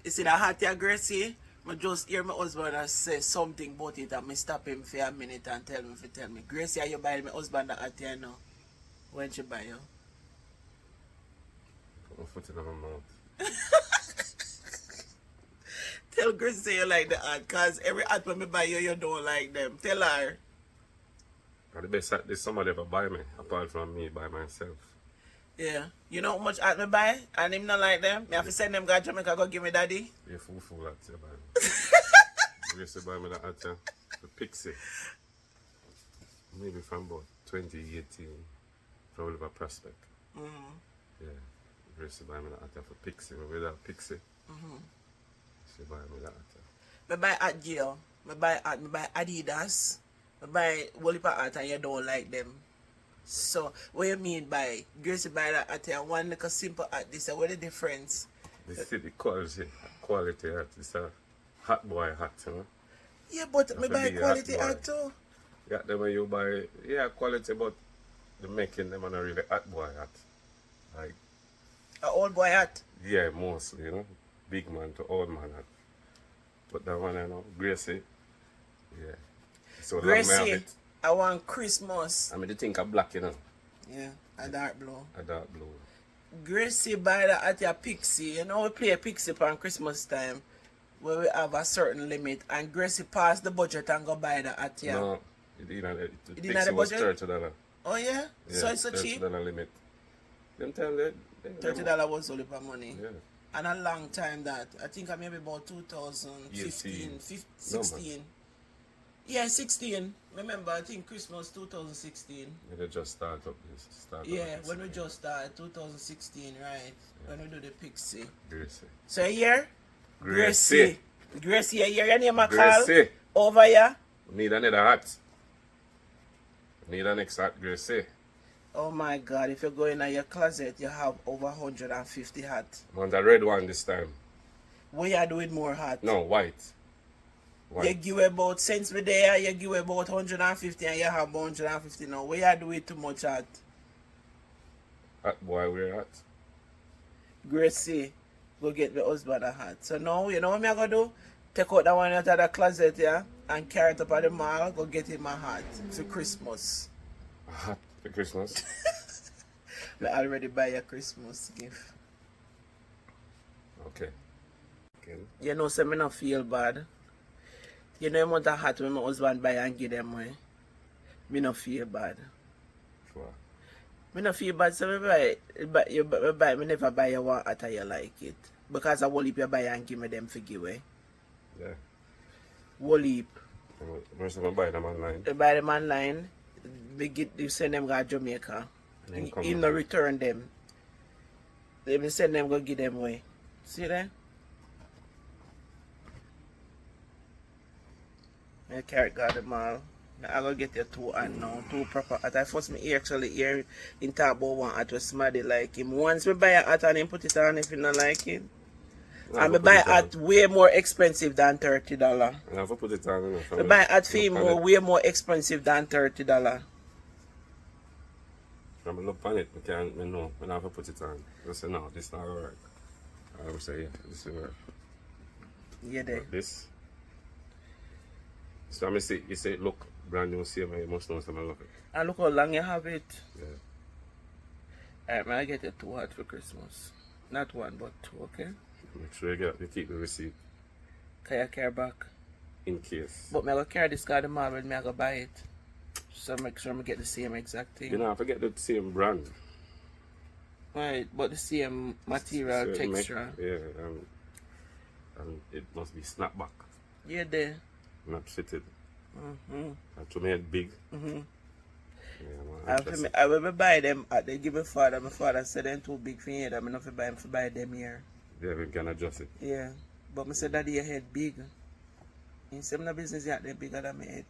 You see that hat here, Gracie? I just hear my husband say something about it and I stop him for a minute and tell me, Gracie, are you buying my husband that hat here now? When she buy you? Put my foot in my mouth. Tell Gracie say you like the hat, cause every hat when me buy you, you don't like them. Tell her. And the best hat is somebody ever buy me, apart from me by myself. Yeah. You know how much hat me buy? And him not like them? Me have to send them go to Jamaica go give me daddy. You fool hat you buy me. You used to buy me that hat, yeah? The Pixie. Maybe from about 2018. From Oliver Prospect. Mm-hmm. Yeah. You used to buy me that hat for Pixie. Remember that Pixie? Mm-hmm. She buy me that hat. Me buy hat jail. Me buy Adidas. Me buy whole heap of hat and you don't like them. So what you mean by Gracie buy that hat and one like a simple hat? This what the difference? This is the quality hat. It's a hot boy hat, you know? Yeah, but me Have to buy be a quality hot boy. hat too. Yeah, them when you buy, yeah, quality, but the making them are not really hot boy hat. Like, A old boy hat. yeah, mostly, you know? Big man to old man hat. But that one, you know, Gracie, yeah. So long may have Gracie, it. I want Christmas. I mean, the think of black, you know? Yeah, a dark blue. A dark blue. Gracie buy that at your Pixie. You know we play a Pixie on Christmas time where we have a certain limit and Gracie pass the budget and go buy that at your. No, it didn't. The It didn't Pixie have the was budget? $30. Oh yeah? Yeah, So it's so cheap? $30 limit. Them time they $30 was only for money. Yeah. And a long time that. I think I maybe about 2015, 16. Yeah, 16. Remember, I think Christmas 2016. Yeah, they just start up this. Yeah, when we just started, 2016, right? When we do the Pixie. Gracie. So here? Gracie. Gracie, you hear your name a call? Gracie. Over here? Need another hat. Need an next hat, Gracie. Oh my God, if you go in your closet, you have over 150 hats. I want a red one this time. What you do with more hats? No, white. You White. give about, since we there, you give about 150 and you have 150 now. What you do with too much hat? Hat boy wear hat. Gracie, go get the husband a hat. So now, you know what I'm going to do? Take out that one out of the closet, yeah? And carry it up at the mall, go get him a hat for Christmas. A hat for Christmas. I already buy a Christmas gift. Okay. You know, so me not feel bad. You know, amount of hat when my husband buy and give them away. Me not feel bad. Sure. Me not feel bad, so me me never buy you one hat and you like it. Because I will heap you buy and give me them for give away. Yeah. Whole heap. Most of them buy them online. You buy them online, you send them to Jamaica. And then come You back. no return them. They send them go give them away. See that? I carry got them all. I go get your two and now, two proper hat. I first me actually hear in talk about one hat with somebody like him. Once me buy a hat and him put it on if you not like it. And me buy a hat way more expensive than $30. And I have to put it on. You know, Me buy a hat for him way more expensive than $30. When I look on it, I know when I have to put it on. I say, no, this not work. I will say, yeah, this will work. Yeah, there. But this. So I say, you say, look, brand new same, you must know something look it. And look how long you have it. Yeah. Alright, man, I get you two hats for Christmas. Not one, but two, okay? Make sure you keep the receipt Can you carry back? in case. But me I go carry this card tomorrow when me I go buy it. So make sure I get the same exact thing. You know, I forget the same brand. Right, but the same material, So texture. yeah, and it must be snapback, Yeah, there. not fitted. Mm-hmm. And to me, it big. Mm-hmm. Yeah, man, I will buy them at they give my father. My father said them too big for you. I'm not buy them for buy them here. yeah, we can adjust it. Yeah. But I said daddy your head big. He said my business yet they bigger than my head.